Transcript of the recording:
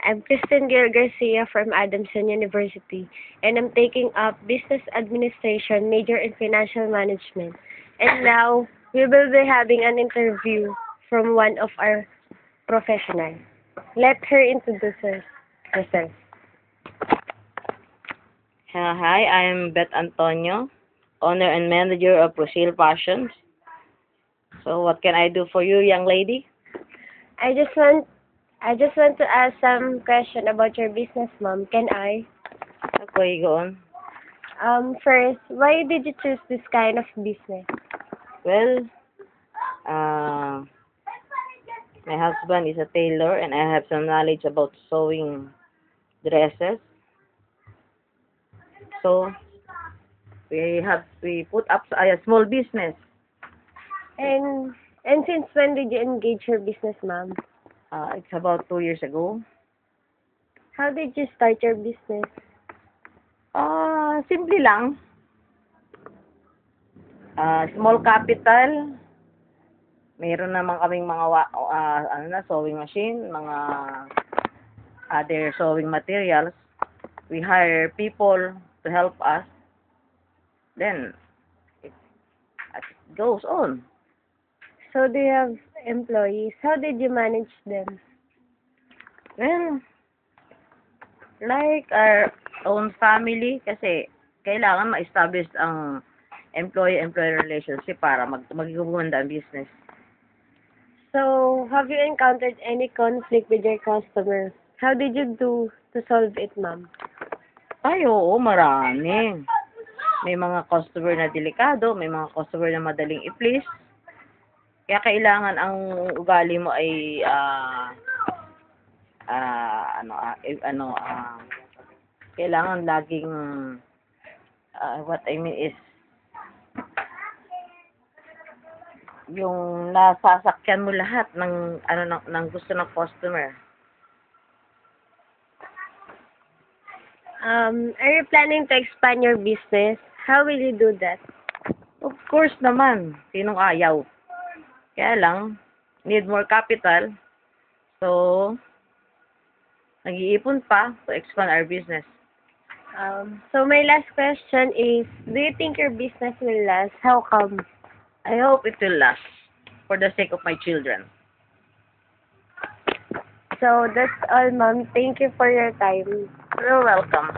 I'm Kristen Gil Garcia from Adamson University, and I'm taking up Business Administration, major in Financial Management. And now, we will be having an interview from one of our professionals. Let her introduce herself. Hi, I'm Beth Antonio, owner and manager of Rosil Fashions. So what can I do for you, young lady? I just want I just want to ask some question about your business, ma'am. Can I? Okay, go on. First, why did you choose this kind of business? Well, uh, my husband is a tailor and I have some knowledge about sewing dresses. So we put up a small business. And and since when did you engage your business, ma'am? It's about 2 years ago. How did you start your business? Simple lang. Small capital. Meron naman kaming mga sewing machine, mga other sewing materials. We hire people to help us. Then it goes on. So do you have employees? How did you manage them? Well, like our own family kasi kailangan ma-establish ang employee-employee relationship para magigumanda ang business. So, have you encountered any conflict with your customer? How did you do to solve it, ma'am? Ay, oo, marami. May mga customer na delikado, may mga customer na madaling i-please. Kaya kailangan ang ugali mo ay kailangan laging what I mean is yung nasasakyan mo lahat ng ng gusto ng customer. Are you planning to expand your business? How will you do that? Of course naman, sinong ayaw? Kaya lang, need more capital. So, nag-iipon pa to expand our business. So my last question is, do you think your business will last? How come? I hope it will last for the sake of my children. So that's all, ma'am. Thank you for your time. You're welcome.